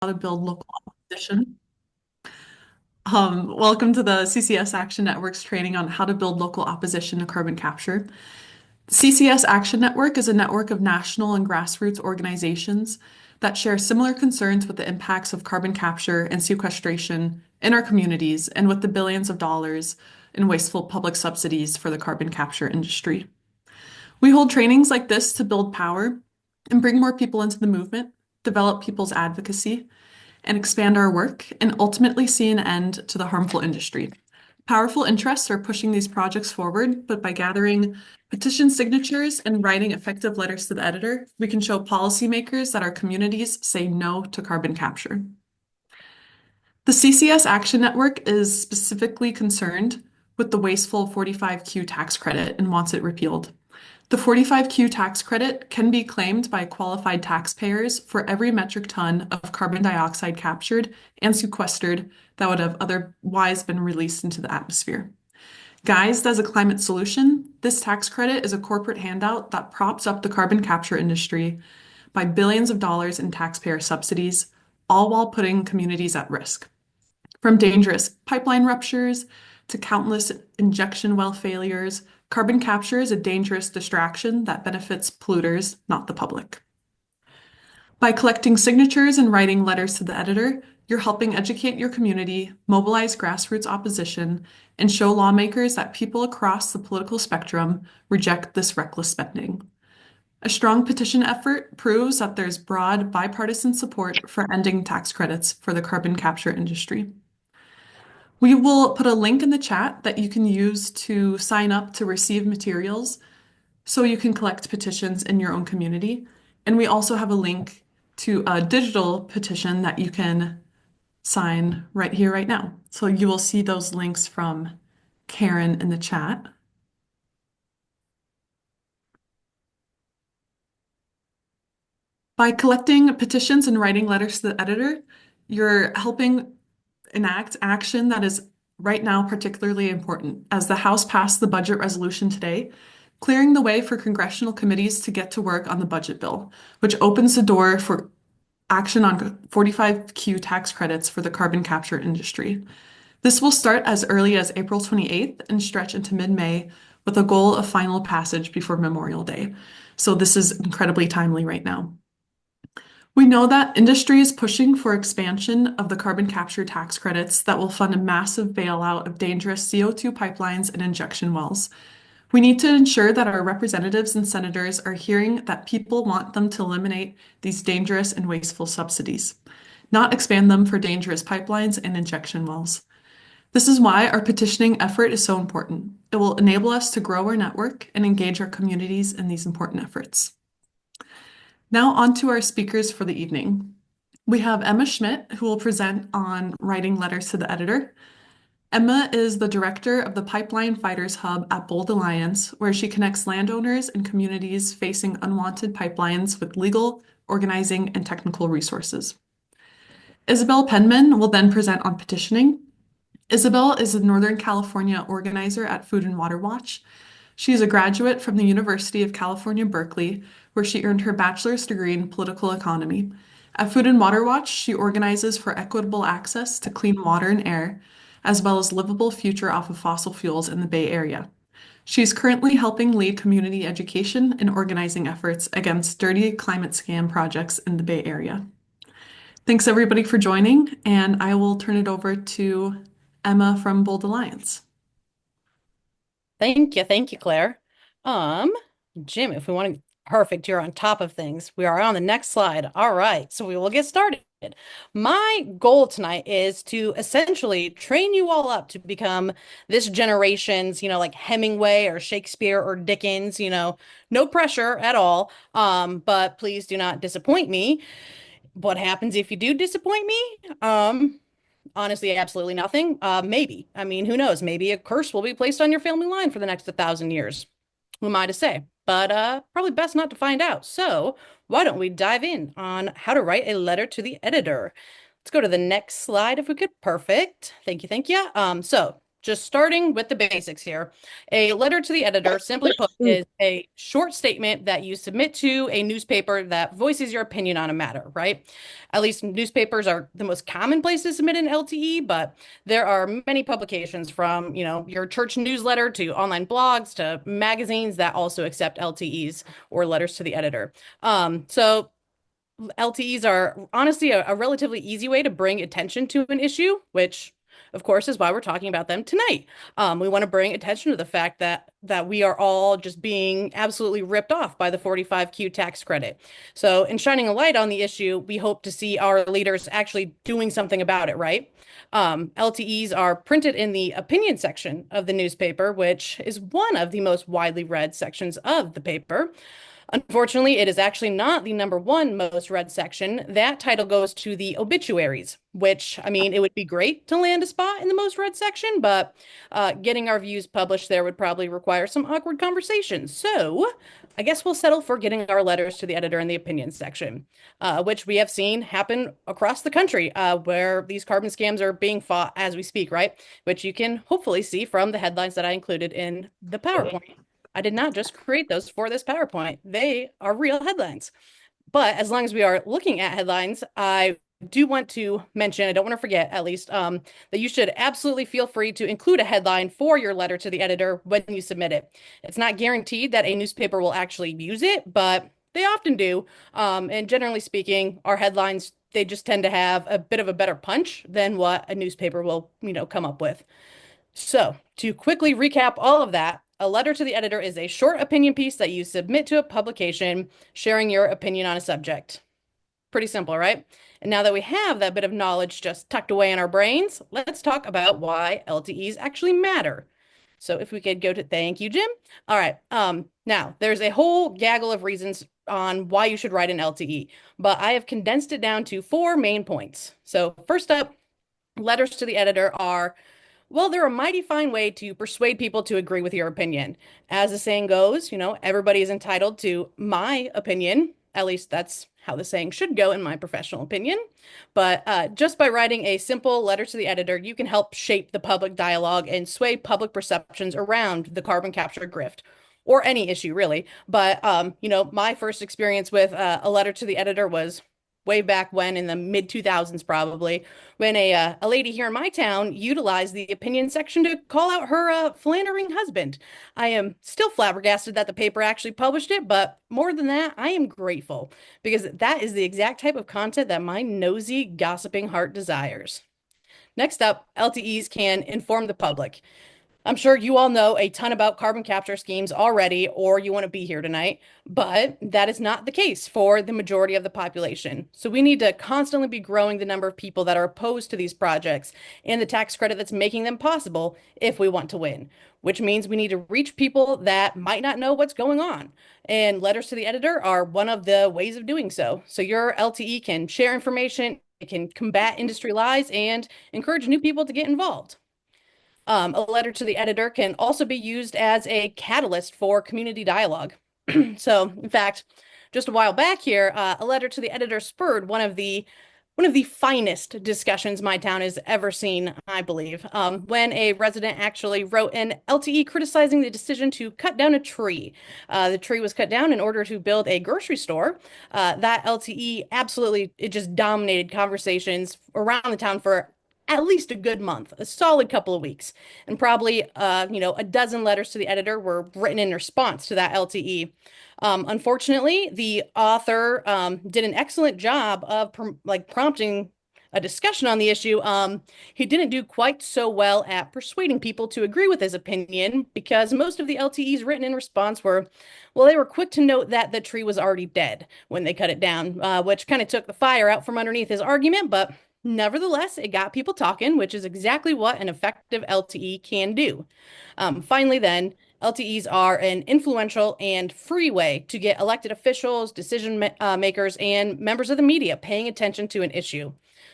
how to build local opposition. Welcome to the CCS Action Network's training on how to build local opposition to carbon capture. CCS Action Network is a network of national and grassroots organizations that share similar concerns with the impacts of carbon capture and sequestration in our communities and with the billions of dollars in wasteful public subsidies for the carbon capture industry. We hold trainings like this to build power and bring more people into the movement, develop people's advocacy, and expand our work, and ultimately see an end to the harmful industry. Powerful interests are pushing these projects forward, but by gathering petition signatures and writing effective letters to the editor, we can show policymakers that our communities say no to carbon capture. The CCS Action Network is specifically concerned with the wasteful 45Q tax credit and wants it repealed. The 45Q tax credit can be claimed by qualified taxpayers for every metric ton of carbon dioxide captured and sequestered that would have otherwise been released into the atmosphere. Guised as a climate solution, this tax credit is a corporate handout that props up the carbon capture industry by billions of dollars in taxpayer subsidies, all while putting communities at risk. From dangerous pipeline ruptures to countless injection well failures, carbon capture is a dangerous distraction that benefits polluters, not the public. By collecting signatures and writing letters to the editor, you're helping educate your community, mobilize grassroots opposition, and show lawmakers that people across the political spectrum reject this reckless spending. A strong petition effort proves that there's broad bipartisan support for ending tax credits for the carbon capture industry. We will put a link in the chat that you can use to sign up to receive materials so you can collect petitions in your own community. And we also have a link to a digital petition that you can sign right here, right now. So you will see those links from Karen in the chat. By collecting petitions and writing letters to the editor, you're helping enact action that is right now particularly important. As the House passed the budget resolution today, clearing the way for congressional committees to get to work on the budget bill, which opens the door for action on 45Q tax credits for the carbon capture industry. This will start as early as April 28th and stretch into mid-May with a goal of final passage before Memorial Day. So this is incredibly timely right now. We know that industry is pushing for expansion of the carbon capture tax credits that will fund a massive bailout of dangerous CO2 pipelines and injection wells. We need to ensure that our representatives and senators are hearing that people want them to eliminate these dangerous and wasteful subsidies, not expand them for dangerous pipelines and injection wells. This is why our petitioning effort is so important. It will enable us to grow our network and engage our communities in these important efforts. Now on to our speakers for the evening. We have Emma Schmit, who will present on writing letters to the editor. Emma is the director of the Pipeline Fighters Hub at Bold Alliance, where she connects landowners and communities facing unwanted pipelines with legal, organizing, and technical resources. Isabel Penman will then present on petitioning. Isabel is a Northern California organizer at Food and Water Watch. She is a graduate from the University of California, Berkeley, where she earned her bachelor's degree in political economy. At Food and Water Watch, she organizes for equitable access to clean water and air, as well as livable future off of fossil fuels in the Bay Area. She's currently helping lead community education and organizing efforts against dirty climate scam projects in the Bay Area. Thanks everybody for joining, and I will turn it over to Emma from Bold Alliance. Thank you, Claire. Jim, if we want to, perfect, you're on top of things. We are on the next slide. All right, so we will get started. My goal tonight is to essentially train you all up to become this generation's, like Hemingway or Shakespeare or Dickens, no pressure at all. But please do not disappoint me. What happens if you do disappoint me? Honestly, absolutely nothing. Maybe. I mean, who knows? Maybe a curse will be placed on your family line for the next 1,000 years. Who am I to say? But probably best not to find out. So why don't we dive in on how to write a letter to the editor? Let's go to the next slide if we could. Perfect. Thank you. So just starting with the basics here. A letter to the editor, simply put, is a short statement that you submit to a newspaper that voices your opinion on a matter, right? At least newspapers are the most common place to submit an LTE, but there are many publications from, your church newsletter to online blogs to magazines that also accept LTEs or letters to the editor. So LTEs are honestly a relatively easy way to bring attention to an issue, which of course is why we're talking about them tonight. We want to bring attention to the fact that we are all just being absolutely ripped off by the 45Q tax credit. So in shining a light on the issue, we hope to see our leaders actually doing something about it, right? LTEs are printed in the opinion section of the newspaper, which is one of the most widely read sections of the paper. Unfortunately, it is actually not the number one most read section. That title goes to the obituaries, which, I mean, it would be great to land a spot in the most read section, but getting our views published there would probably require some awkward conversations. So I guess we'll settle for getting our letters to the editor in the opinion section, which we have seen happen across the country, where these carbon scams are being fought as we speak, right? Which you can hopefully see from the headlines that I included in the PowerPoint. I did not just create those for this PowerPoint. They are real headlines. But as long as we are looking at headlines, I do want to mention, I don't want to forget at least, that you should absolutely feel free to include a headline for your letter to the editor when you submit it. It's not guaranteed that a newspaper will actually use it, but they often do. And generally speaking, our headlines, they just tend to have a bit of a better punch than what a newspaper will, come up with. So, to quickly recap all of that, a letter to the editor is a short opinion piece that you submit to a publication sharing your opinion on a subject. Pretty simple, right? And now that we have that bit of knowledge just tucked away in our brains, let's talk about why LTEs actually matter. So if we could go to, thank you, Jim. All right. Now there's a whole gaggle of reasons on why you should write an LTE, but I have condensed it down to 4 main points. So first up, letters to the editor are, well, they're a mighty fine way to persuade people to agree with your opinion. As the saying goes, everybody is entitled to my opinion. At least that's how the saying should go, in my professional opinion. But just by writing a simple letter to the editor, you can help shape the public dialogue and sway public perceptions around the carbon capture grift. Or any issue, really. But, my first experience with a letter to the editor was way back when, in the mid 2000s probably, when a lady here in my town utilized the opinion section to call out her philandering husband. I am still flabbergasted that the paper actually published it, but more than that, I am grateful because that is the exact type of content that my nosy, gossiping heart desires. Next up, LTEs can inform the public. I'm sure you all know a ton about carbon capture schemes already, or you want to be here tonight, but that is not the case for the majority of the population. So we need to constantly be growing the number of people that are opposed to these projects and the tax credit that's making them possible if we want to win, which means we need to reach people that might not know what's going on. And letters to the editor are one of the ways of doing so. So your LTE can share information, it can combat industry lies, and encourage new people to get involved. A letter to the editor can also be used as a catalyst for community dialogue. So, in fact, just a while back here, a letter to the editor spurred one of the finest discussions my town has ever seen, I believe, when a resident actually wrote an LTE criticizing the decision to cut down a tree. The tree was cut down in order to build a grocery store. That LTE absolutely, it just dominated conversations around the town for at least a good month, a solid couple of weeks. And probably, a dozen letters to the editor were written in response to that LTE. Unfortunately, the author did an excellent job of prompting a discussion on the issue. He didn't do quite so well at persuading people to agree with his opinion because most of the LTEs written in response were, well, they were quick to note that the tree was already dead when they cut it down, which kind of took the fire out from underneath his argument, but nevertheless, it got people talking, which is exactly what an effective LTE can do. Finally, then, LTEs are an influential and free way to get elected officials, makers, and members of the media paying attention to an issue.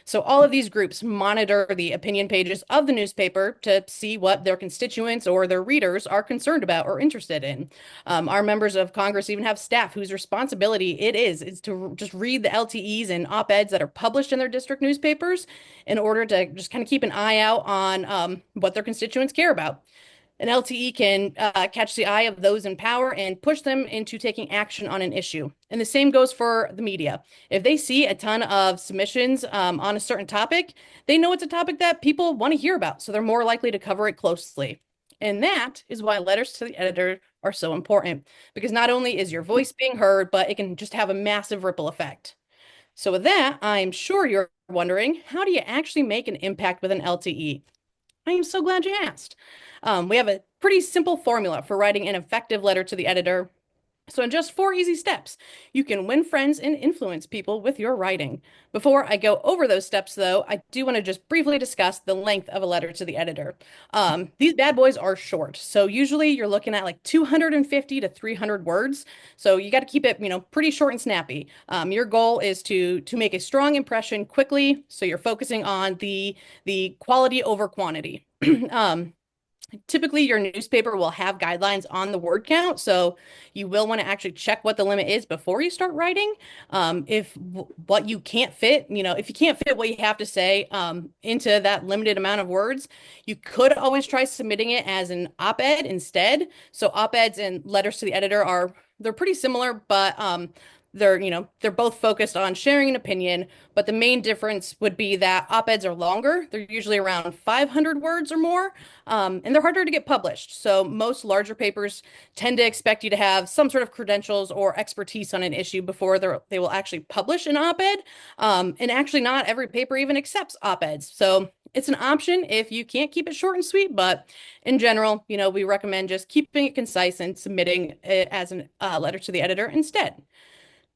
So all of these groups monitor the opinion pages of the newspaper to see what their constituents or their readers are concerned about or interested in. Our members of Congress even have staff whose responsibility it is to just read the LTEs and op-eds that are published in their district newspapers in order to just kind of keep an eye out on what their constituents care about. An LTE can catch the eye of those in power and push them into taking action on an issue. And the same goes for the media. If they see a ton of submissions on a certain topic, they know it's a topic that people want to hear about, so they're more likely to cover it closely. And that is why letters to the editor are so important, because not only is your voice being heard, but it can just have a massive ripple effect. So with that, I'm sure you're wondering, how do you actually make an impact with an LTE? I am so glad you asked. We have a pretty simple formula for writing an effective letter to the editor. So in just 4 easy steps, you can win friends and influence people with your writing. Before I go over those steps, though, I do want to just briefly discuss the length of a letter to the editor. These bad boys are short. So usually you're looking at like 250 to 300 words. So you got to keep it, pretty short and snappy. Your goal is to make a strong impression quickly. So you're focusing on the quality over quantity. Typically, your newspaper will have guidelines on the word count, so you will want to actually check what the limit is before you start writing. If what you can't fit, if you can't fit what you have to say into that limited amount of words, you could always try submitting it as an op-ed instead. So op-eds and letters to the editor they're pretty similar, but they're both focused on sharing an opinion, but the main difference would be that op-eds are longer. They're usually around 500 words or more, and they're harder to get published. So most larger papers tend to expect you to have some sort of credentials or expertise on an issue before they will actually publish an op-ed. And actually not every paper even accepts op-eds. So it's an option if you can't keep it short and sweet, but in general, we recommend just keeping it concise and submitting it as a letter to the editor instead.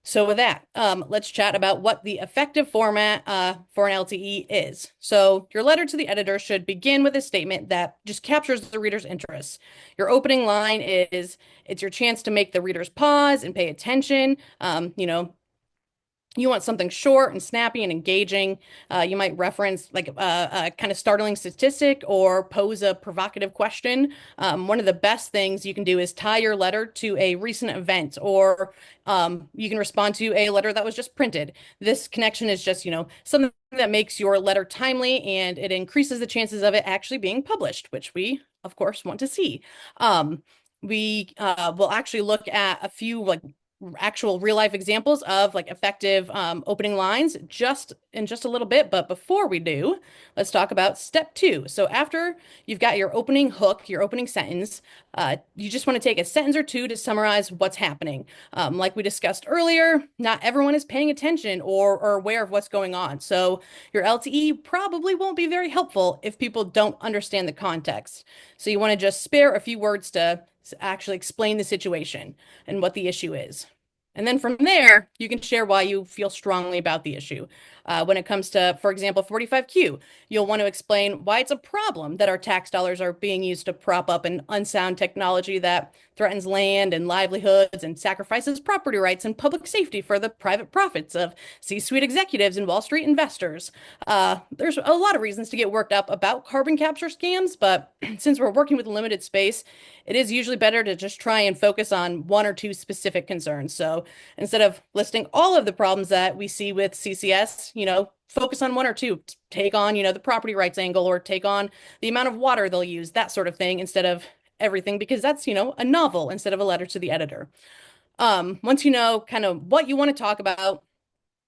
So with that, let's chat about what the effective format for an LTE is. So your letter to the editor should begin with a statement that just captures the reader's interest. Your opening line is, it's your chance to make the readers pause and pay attention. You want something short and snappy and engaging. You might reference like a kind of startling statistic or pose a provocative question. One of the best things you can do is tie your letter to a recent event, or you can respond to a letter that was just printed. This connection is just, something that makes your letter timely, and it increases the chances of it actually being published, which we, of course, want to see. We will actually look at a few actual real life examples of like effective opening lines in just a little bit. But before we do, let's talk about step 2. So after you've got your opening hook, your opening sentence, you just want to take a sentence or two to summarize what's happening. Like we discussed earlier, not everyone is paying attention or aware of what's going on. So your LTE probably won't be very helpful if people don't understand the context. So you want to just spare a few words to actually explain the situation and what the issue is. And then from there, you can share why you feel strongly about the issue. When it comes to, for example, 45Q, you'll want to explain why it's a problem that our tax dollars are being used to prop up an unsound technology that threatens land and livelihoods and sacrifices property rights and public safety for the private profits of C-suite executives and Wall Street investors. There's a lot of reasons to get worked up about carbon capture scams, but since we're working with limited space, it is usually better to just try and focus on one or two specific concerns. So instead of listing all of the problems that we see with CCS, focus on one or two. Take on, the property rights angle, or take on the amount of water they'll use, that sort of thing, instead of everything, because that's, a novel instead of a letter to the editor. Once you know kind of what you want to talk about,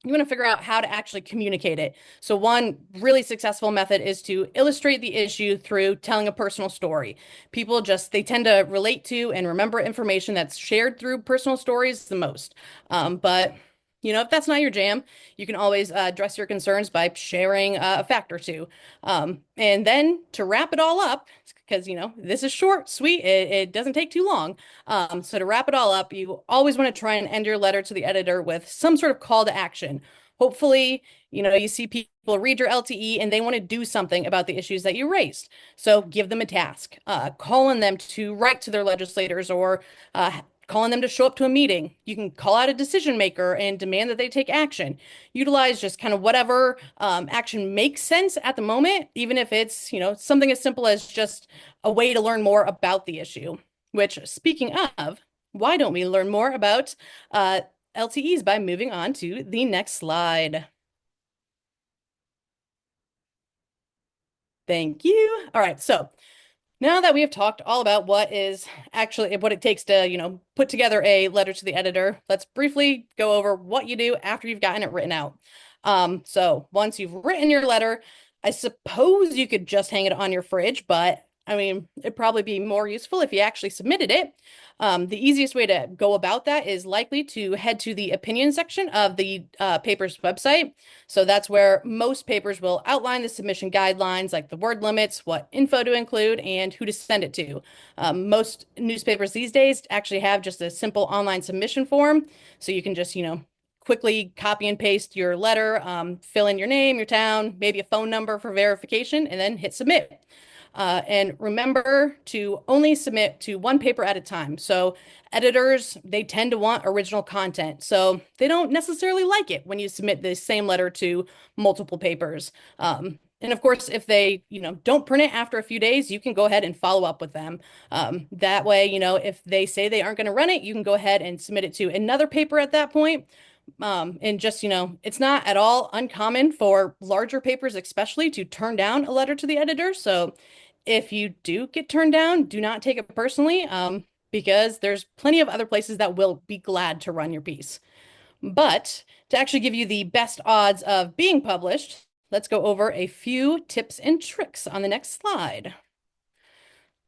you want to figure out how to actually communicate it. So one really successful method is to illustrate the issue through telling a personal story. People they tend to relate to and remember information that's shared through personal stories the most. But if that's not your jam, you can always address your concerns by sharing a fact or two. And then to wrap it all up, because, this is short, sweet, it doesn't take too long. So to wrap it all up, you always want to try and end your letter to the editor with some sort of call to action. hopefully, you see people read your LTE and they want to do something about the issues that you raised. So give them a task, calling them to write to their legislators or calling them to show up to a meeting. You can call out a decision maker and demand that they take action. Utilize just kind of whatever action makes sense at the moment, even if it's, something as simple as just a way to learn more about the issue. Which, speaking of, why don't we learn more about LTEs by moving on to the next slide? Thank you. All right, so now that we have talked all about what it takes to, put together a letter to the editor, let's briefly go over what you do after you've gotten it written out. So once you've written your letter, I suppose you could just hang it on your fridge, but I mean, it'd probably be more useful if you actually submitted it. The easiest way to go about that is likely to head to the opinion section of the paper's website. So that's where most papers will outline the submission guidelines, like the word limits, what info to include, and who to send it to. Most newspapers these days actually have just a simple online submission form. So you can just, quickly copy and paste your letter, fill in your name, your town, maybe a phone number for verification, and then hit submit. And remember to only submit to one paper at a time. So editors, they tend to want original content. So they don't necessarily like it when you submit the same letter to multiple papers. And of course, if they, don't print it after a few days, you can go ahead and follow up with them. That way, if they say they aren't going to run it, you can go ahead and submit it to another paper at that point. And just, it's not at all uncommon for larger papers, especially, to turn down a letter to the editor. So if you do get turned down, do not take it personally, because there's plenty of other places that will be glad to run your piece. But to actually give you the best odds of being published, let's go over a few tips and tricks on the next slide.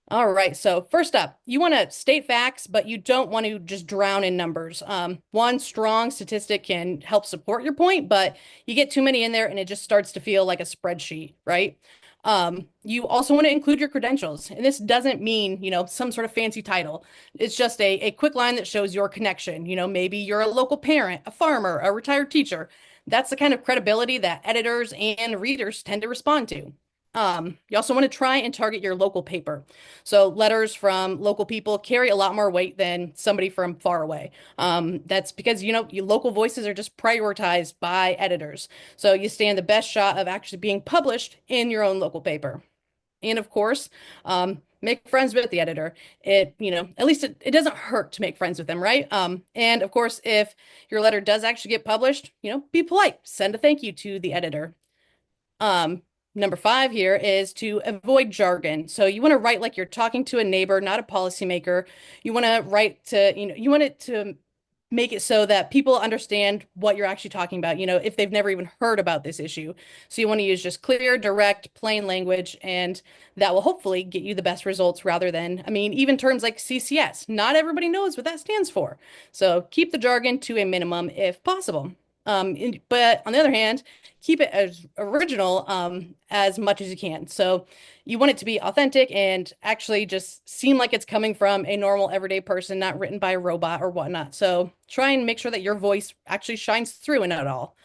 All right, so first up, you want to state facts, but you don't want to just drown in numbers. One strong statistic can help support your point, but you get too many in there and it just starts to feel like a spreadsheet, right? You also want to include your credentials, and this doesn't mean, some sort of fancy title. It's just a quick line that shows your connection. Maybe you're a local parent, a farmer, a retired teacher. That's the kind of credibility that editors and readers tend to respond to. You also want to try and target your local paper. So letters from local people carry a lot more weight than somebody from far away. That's because, your local voices are just prioritized by editors. So you stand the best shot of actually being published in your own local paper. And of course, make friends with the editor. At least it doesn't hurt to make friends with them, right? And of course, if your letter does actually get published, be polite. Send a thank you to the editor. Number 5 here is to avoid jargon. So you want to write like you're talking to a neighbor, not a policymaker. You want to write to, you want it to make it so that people understand what you're actually talking about, if they've never even heard about this issue. So you want to use just clear, direct, plain language, and that will hopefully get you the best results rather than, even terms like CCS. Not everybody knows what that stands for. So keep the jargon to a minimum if possible. But on the other hand, keep it as original as much as you can. So you want it to be authentic and actually just seem like it's coming from a normal everyday person, not written by a robot or whatnot. So try and make sure that your voice actually shines through in it all.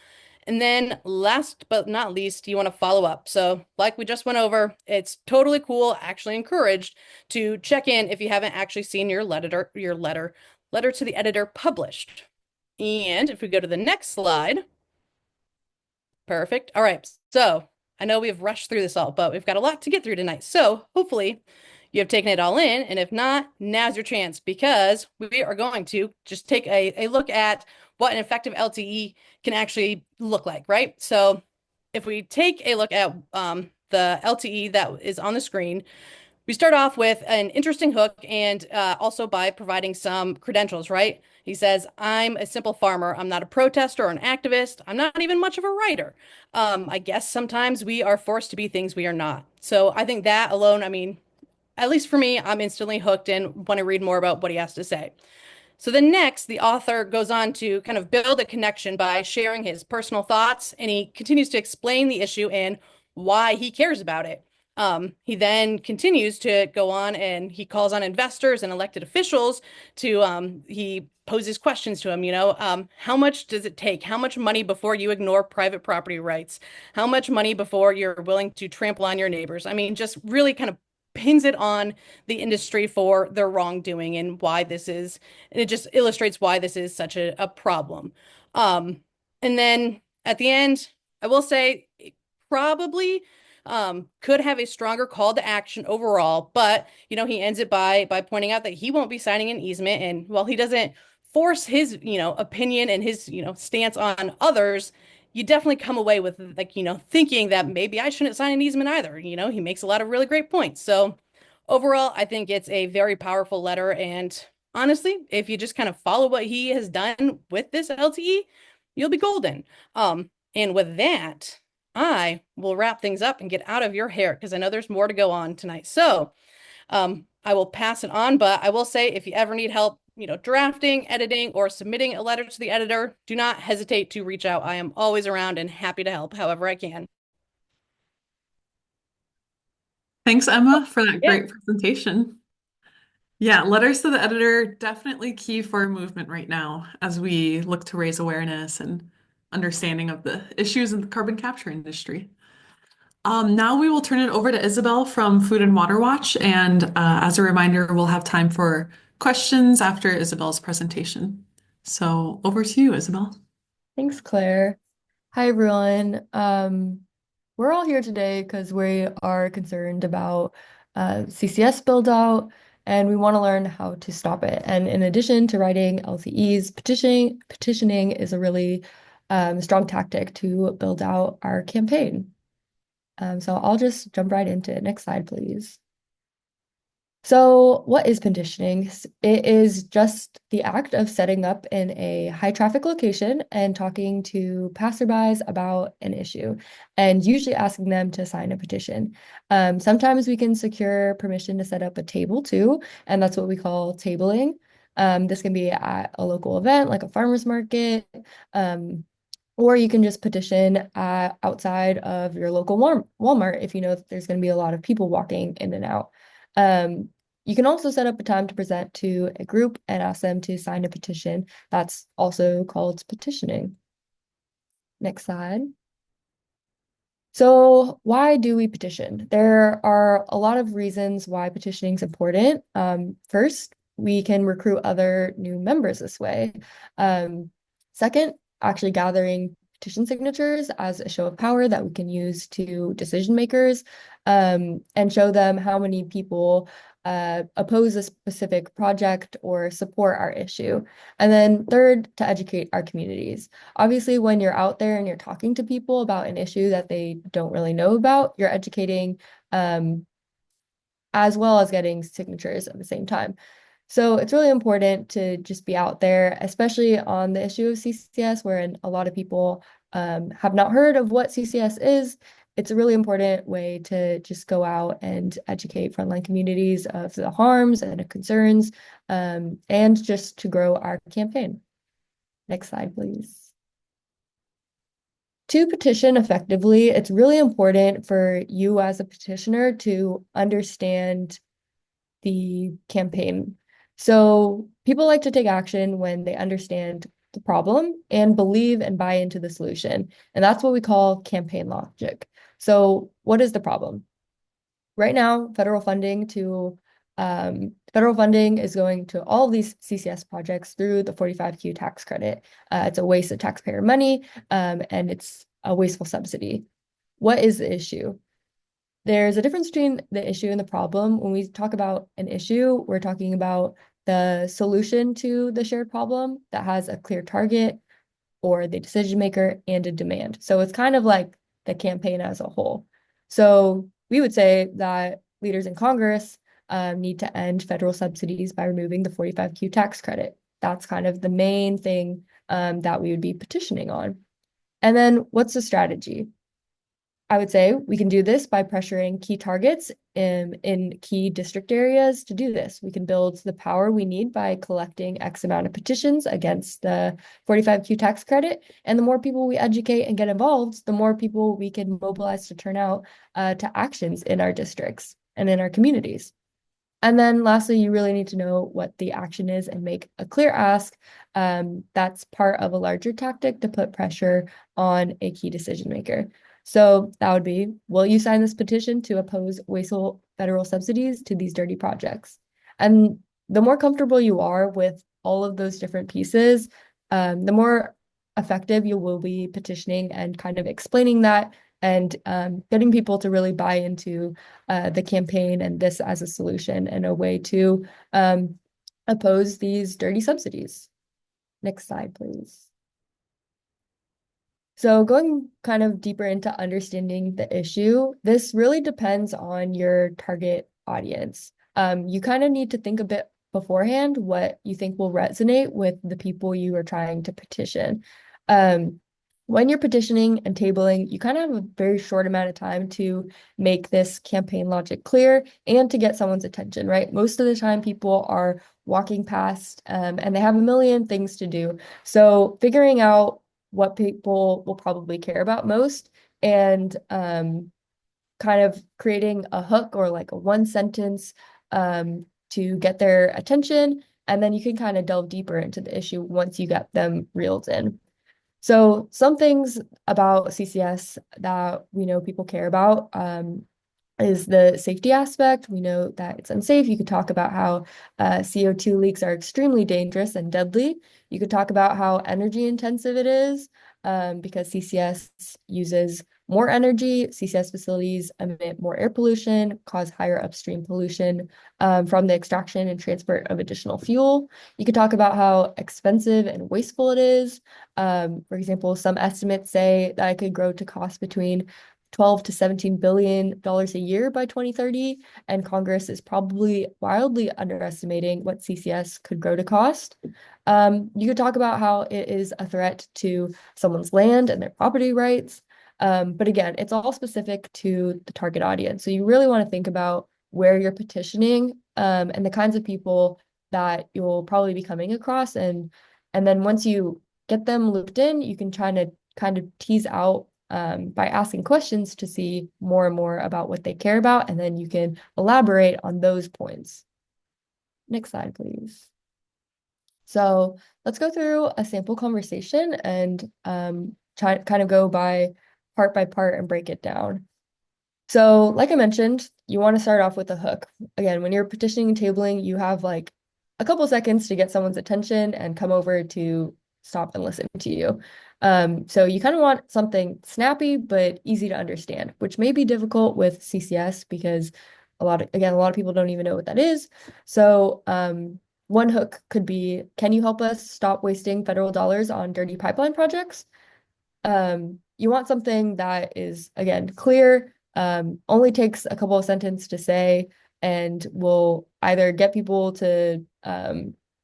And then last but not least, you want to follow up. So like we just went over, it's totally cool, actually encouraged to check in if you haven't actually seen your letter to the editor published. And if we go to the next slide, perfect. All right, so I know we've rushed through this all, but we've got a lot to get through tonight. So hopefully you have taken it all in. And if not, now's your chance, because we are going to just take a look at what an effective LTE can actually look like, right? So if we take a look at the LTE that is on the screen, we start off with an interesting hook and also by providing some credentials, right? He says, I'm a simple farmer. I'm not a protester or an activist. I'm not even much of a writer. I guess sometimes we are forced to be things we are not. So I think that alone, at least for me, I'm instantly hooked and want to read more about what he has to say. So then next, the author goes on to kind of build a connection by sharing his personal thoughts, and he continues to explain the issue and why he cares about it. He then continues to go on and he calls on investors and elected officials to, he poses questions to him, how much does it take? How much money before you ignore private property rights? How much money before you're willing to trample on your neighbors? I mean, just really kind of pins it on the industry for their wrongdoing and why this is, and it just illustrates why this is such a problem. Um, and then at the end, I will say, probably could have a stronger call to action overall, but he ends it by pointing out that he won't be signing an easement, and while he doesn't force his opinion and his stance on others, you definitely come away with like thinking that maybe I shouldn't sign an easement either. He makes a lot of really great points. So overall, I think it's a very powerful letter, and honestly, if you just kind of follow what he has done with this LTE, you'll be golden. And with that, I will wrap things up and get out of your hair because I know there's more to go on tonight. So, I will pass it on, but I will say if you ever need help, drafting, editing, or submitting a letter to the editor, do not hesitate to reach out. I am always around and happy to help however I can. Thanks, Emma, for that Yeah. great presentation. Yeah, letters to the editor definitely key for movement right now as we look to raise awareness and understanding of the issues in the carbon capture industry. Now we will turn it over to Isabel from Food and Water Watch, and as a reminder, we'll have time for questions after Isabel's presentation. So over to you, Isabel. Thanks, Claire. Hi, everyone. We're all here today because we are concerned about CCS build out and we want to learn how to stop it. And in addition to writing LCEs, petitioning is a really strong tactic to build out our campaign. So I'll just jump right into it. Next slide, please. So, what is petitioning? It is just the act of setting up in a high traffic location and talking to passerbys about an issue, and usually asking them to sign a petition. Sometimes we can secure permission to set up a table too, and that's what we call tabling. This can be at a local event like a farmer's market, or you can just petition outside of your local Walmart if you know that there's going to be a lot of people walking in and out. You can also set up a time to present to a group and ask them to sign a petition. That's also called petitioning. Next slide. So why do we petition? There are a lot of reasons why petitioning is important. First, we can recruit other new members this way. Second, actually gathering petition signatures as a show of power that we can use to decision makers, and show them how many people oppose a specific project or support our issue. And then third, to educate our communities. Obviously, when you're out there and you're talking to people about an issue that they don't really know about, you're educating as well as getting signatures at the same time. So it's really important to just be out there, especially on the issue of CCS, where a lot of people have not heard of what CCS is. It's a really important way to just go out and educate frontline communities of the harms and the concerns, and just to grow our campaign. Next slide, please. To petition effectively, it's really important for you as a petitioner to understand the campaign. So people like to take action when they understand the problem and believe and buy into the solution. And that's what we call campaign logic. So what is the problem? Right now, federal funding is going to all of these CCS projects through the 45Q tax credit. It's a waste of taxpayer money, and it's a wasteful subsidy. What is the issue? There's a difference between the issue and the problem. When we talk about an issue, we're talking about the solution to the shared problem that has a clear target or the decision maker and a demand. So it's kind of like the campaign as a whole. So we would say that leaders in Congress need to end federal subsidies by removing the 45Q tax credit. That's kind of the main thing that we would be petitioning on. And then what's the strategy? I would say we can do this by pressuring key targets in key district areas to do this. We can build the power we need by collecting X amount of petitions against the 45Q tax credit. And the more people we educate and get involved, the more people we can mobilize to turn out to actions in our districts and in our communities. And then lastly, you really need to know what the action is and make a clear ask. That's part of a larger tactic to put pressure on a key decision maker. So that would be, will you sign this petition to oppose wasteful federal subsidies to these dirty projects? And the more comfortable you are with all of those different pieces, the more effective you will be petitioning and kind of explaining that and getting people to really buy into the campaign and this as a solution and a way to oppose these dirty subsidies. Next slide, please. So going kind of deeper into understanding the issue, this really depends on your target audience. You kind of need to think a bit beforehand what you think will resonate with the people you are trying to petition. When you're petitioning and tabling, you kind of have a very short amount of time to make this campaign logic clear and to get someone's attention, right? Most of the time people are walking past and they have a million things to do. So figuring out what people will probably care about most and kind of creating a hook or like a one sentence to get their attention. And then you can kind of delve deeper into the issue once you get them reeled in. So some things about CCS that we know people care about is the safety aspect. We know that it's unsafe. You could talk about how CO2 leaks are extremely dangerous and deadly. You could talk about how energy intensive it is because CCS uses more energy. CCS facilities emit more air pollution, cause higher upstream pollution from the extraction and transport of additional fuel. You could talk about how expensive and wasteful it is. For example, some estimates say that it could grow to cost between 12 to 17 billion dollars a year by 2030, and Congress is probably wildly underestimating what CCS could grow to cost. You could talk about how it is a threat to someone's land and their property rights. But again, it's all specific to the target audience. So you really want to think about where you're petitioning and the kinds of people that you'll probably be coming across. And then once you get them looped in, you can try to kind of tease out by asking questions to see more and more about what they care about, and then you can elaborate on those points. Next slide, please. So let's go through a sample conversation and try kind of go by part and break it down. So like I mentioned, you want to start off with a hook. Again, when you're petitioning and tabling, you have like a couple seconds to get someone's attention and come over to stop and listen to you. So you kind of want something snappy but easy to understand, which may be difficult with CCS because a lot of people don't even know what that is. So one hook could be, can you help us stop wasting federal dollars on dirty pipeline projects? You want something that is, again, clear, only takes a couple of sentences to say, and will either get people to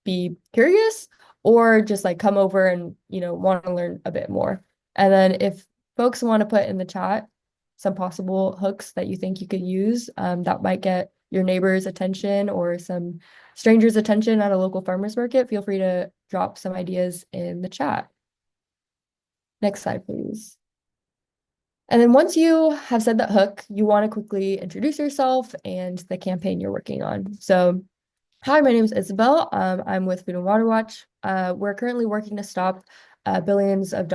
be curious or just like come over and, want to learn a bit more. And then if folks want to put in the chat some possible hooks that you think you could use that might get your neighbor's attention or some stranger's attention at a local farmer's market, feel free to drop some ideas in the chat. Next slide, please. And then once you have said that hook, you want to quickly introduce yourself and the campaign you're working on. So, hi, my name is Isabel. I'm with Food and Water Watch. We're currently working to stop billions of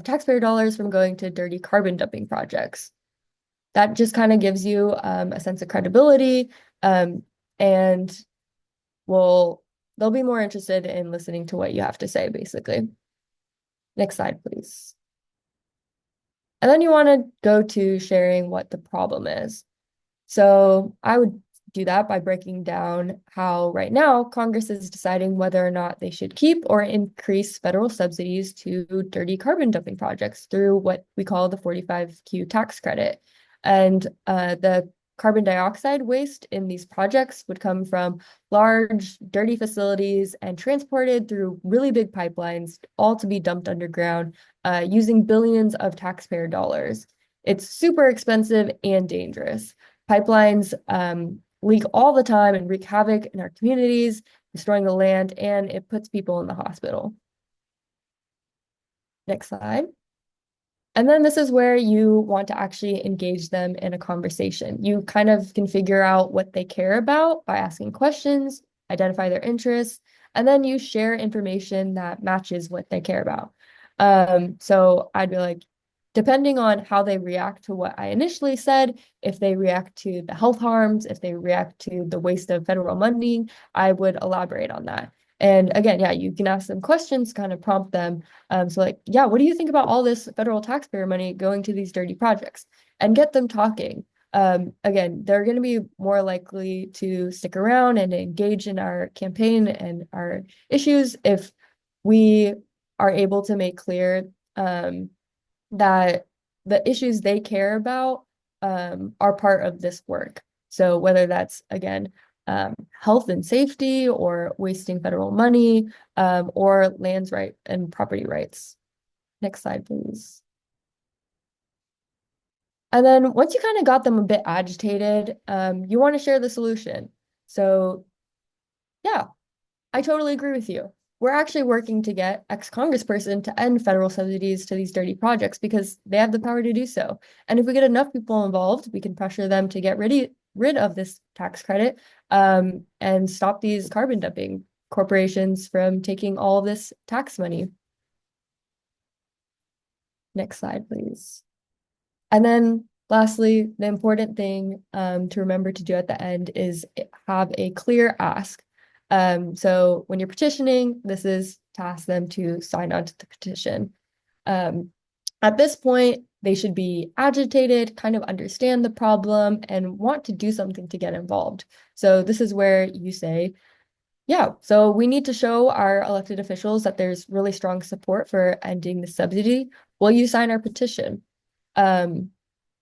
taxpayer dollars from going to dirty carbon dumping projects. That just kind of gives you a sense of credibility, and they'll be more interested in listening to what you have to say, basically. Next slide, please. And then you want to go to sharing what the problem is. So I would do that by breaking down how right now Congress is deciding whether or not they should keep or increase federal subsidies to dirty carbon dumping projects through what we call the 45Q tax credit. And the carbon dioxide waste in these projects would come from large, dirty facilities and transported through really big pipelines, all to be dumped underground, using billions of taxpayer dollars. It's super expensive and dangerous. Pipelines leak all the time and wreak havoc in our communities, destroying the land, and it puts people in the hospital. Next slide. And then this is where you want to actually engage them in a conversation. You kind of can figure out what they care about by asking questions, identify their interests, and then you share information that matches what they care about. So I'd be like, depending on how they react to what I initially said, if they react to the health harms, if they react to the waste of federal money, I would elaborate on that. And again, yeah, you can ask them questions, kind of prompt them. So like, yeah, what do you think about all this federal taxpayer money going to these dirty projects? And get them talking. Again, they're going to be more likely to stick around and engage in our campaign and our issues if we are able to make clear that the issues they care about are part of this work. So whether that's, again, health and safety or wasting federal money or lands right and property rights. Next slide, please. And then once you kind of got them a bit agitated, you want to share the solution. So yeah, I totally agree with you. We're actually working to get ex-congressperson to end federal subsidies to these dirty projects because they have the power to do so. And if we get enough people involved, we can pressure them to get rid of this tax credit and stop these carbon dumping corporations from taking all this tax money. Next slide, please. And then lastly, the important thing to remember to do at the end is have a clear ask. So when you're petitioning, this is to ask them to sign on to the petition. At this point, they should be agitated, kind of understand the problem, and want to do something to get involved. So this is where you say, yeah, so we need to show our elected officials that there's really strong support for ending the subsidy. Will you sign our petition? No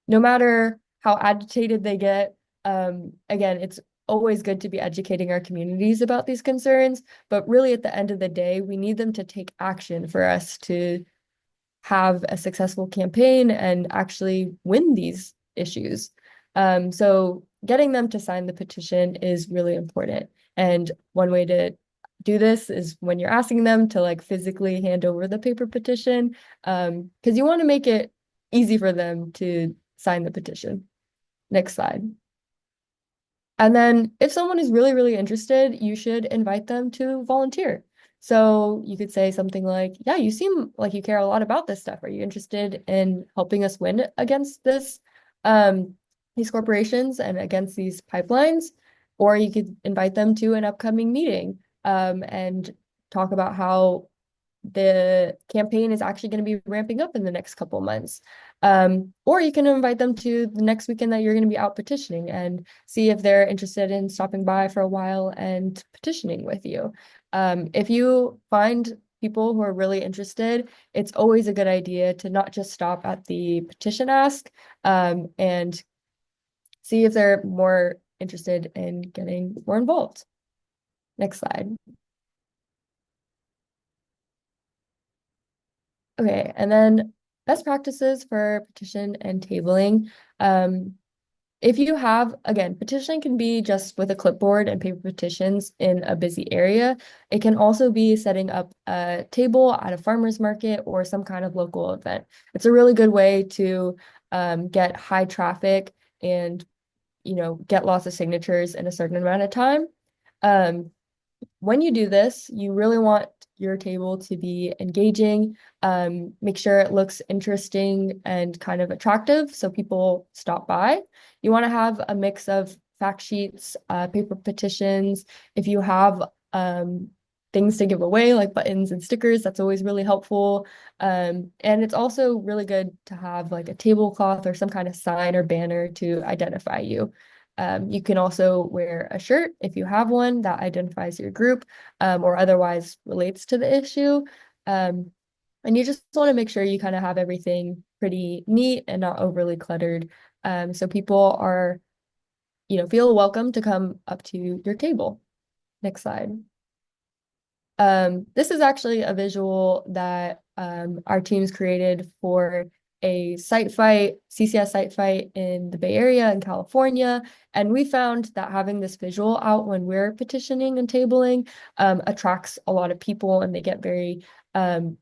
matter how agitated they get, again, it's always good to be educating our communities about these concerns, but really at the end of the day, we need them to take action for us to have a successful campaign and actually win these issues. So getting them to sign the petition is really important. And one way to do this is when you're asking them to like physically hand over the paper petition, because you want to make it easy for them to sign the petition. Next slide. And then if someone is really, really interested, you should invite them to volunteer. So you could say something like, yeah, you seem like you care a lot about this stuff. Are you interested in helping us win against these corporations and against these pipelines? Or you could invite them to an upcoming meeting and talk about how the campaign is actually going to be ramping up in the next couple months. Or you can invite them to the next weekend that you're going to be out petitioning and see if they're interested in stopping by for a while and petitioning with you. If you find people who are really interested, it's always a good idea to not just stop at the petition ask and see if they're more interested in getting more involved. Next slide. Okay, and then best practices for petition and tabling. If you have, again, petitioning can be just with a clipboard and paper petitions in a busy area. It can also be setting up a table at a farmer's market or some kind of local event. It's a really good way to get high traffic and, get lots of signatures in a certain amount of time. When you do this, you really want your table to be engaging. Make sure it looks interesting and kind of attractive so people stop by. You want to have a mix of fact sheets, paper petitions. If you have things to give away like buttons and stickers, that's always really helpful. And it's also really good to have like a tablecloth or some kind of sign or banner to identify you. You can also wear a shirt if you have one that identifies your group or otherwise relates to the issue. And you just want to make sure you kind of have everything pretty neat and not overly cluttered. So people are, feel welcome to come up to your table. Next slide. This is actually a visual that our teams created for a site fight, CCS site fight in the Bay Area in California. And we found that having this visual out when we're petitioning and tabling attracts a lot of people and they get very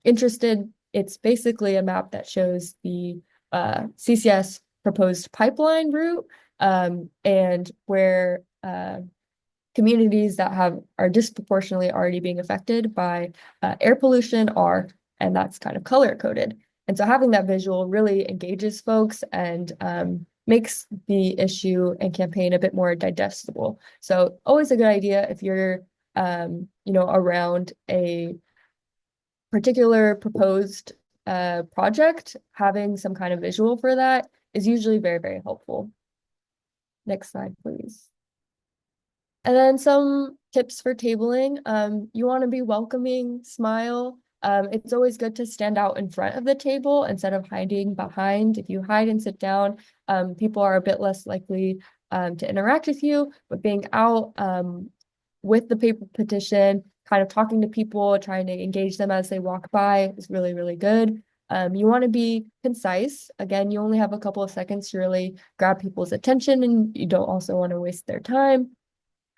interested. It's basically a map that shows the CCS proposed pipeline route and where communities that are disproportionately already being affected by air pollution are, and that's kind of color coded. And so having that visual really engages folks and makes the issue and campaign a bit more digestible. So always a good idea if you're, around a particular proposed project, having some kind of visual for that is usually very, very helpful. Next slide, please. And then some tips for tabling. You want to be welcoming, smile. It's always good to stand out in front of the table instead of hiding behind. If you hide and sit down, people are a bit less likely to interact with you. But being out with the paper petition, kind of talking to people, trying to engage them as they walk by is really, really good. You want to be concise. Again, you only have a couple of seconds to really grab people's attention, and you don't also want to waste their time.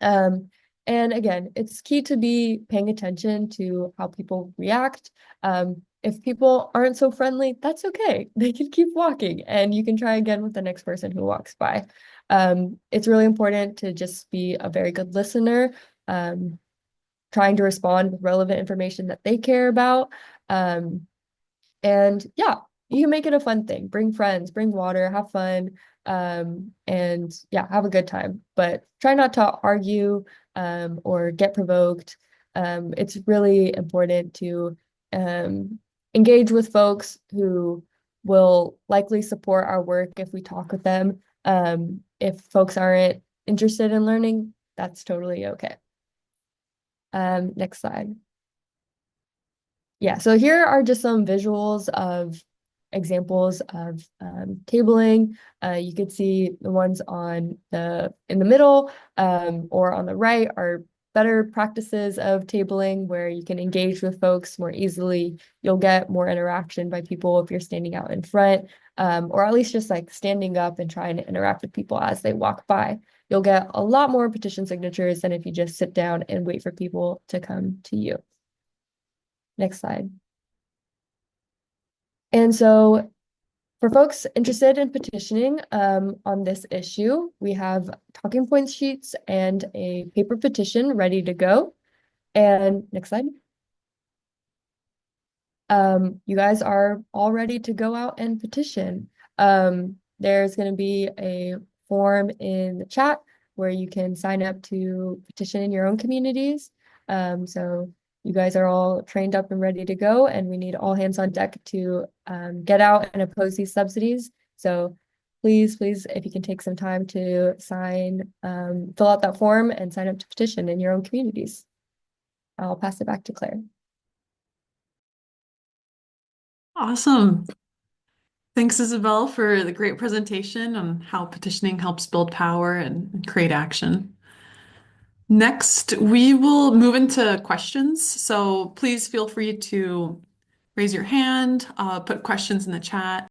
And again, it's key to be paying attention to how people react. If people aren't so friendly, that's okay. They can keep walking and you can try again with the next person who walks by. It's really important to just be a very good listener, trying to respond with relevant information that they care about. And yeah, you can make it a fun thing. Bring friends, bring water, have fun. And yeah, have a good time, but try not to argue or get provoked. It's really important to engage with folks who will likely support our work if we talk with them. If folks aren't interested in learning, that's totally okay. Next slide. Yeah, so here are just some visuals of examples of tabling. You could see the ones in the middle or on the right are better practices of tabling where you can engage with folks more easily. You'll get more interaction by people if you're standing out in front, or at least just like standing up and trying to interact with people as they walk by. You'll get a lot more petition signatures than if you just sit down and wait for people to come to you. Next slide. And so for folks interested in petitioning on this issue, we have talking point sheets and a paper petition ready to go. And next slide. You guys are all ready to go out and petition. There's going to be a form in the chat where you can sign up to petition in your own communities. So you guys are all trained up and ready to go, and we need all hands on deck to get out and oppose these subsidies. So please, if you can take some time to fill out that form and sign up to petition in your own communities. I'll pass it back to Claire. Awesome. Thanks, Isabel, for the great presentation on how petitioning helps build power and create action. Next, we will move into questions. So please feel free to raise your hand, put questions in the chat.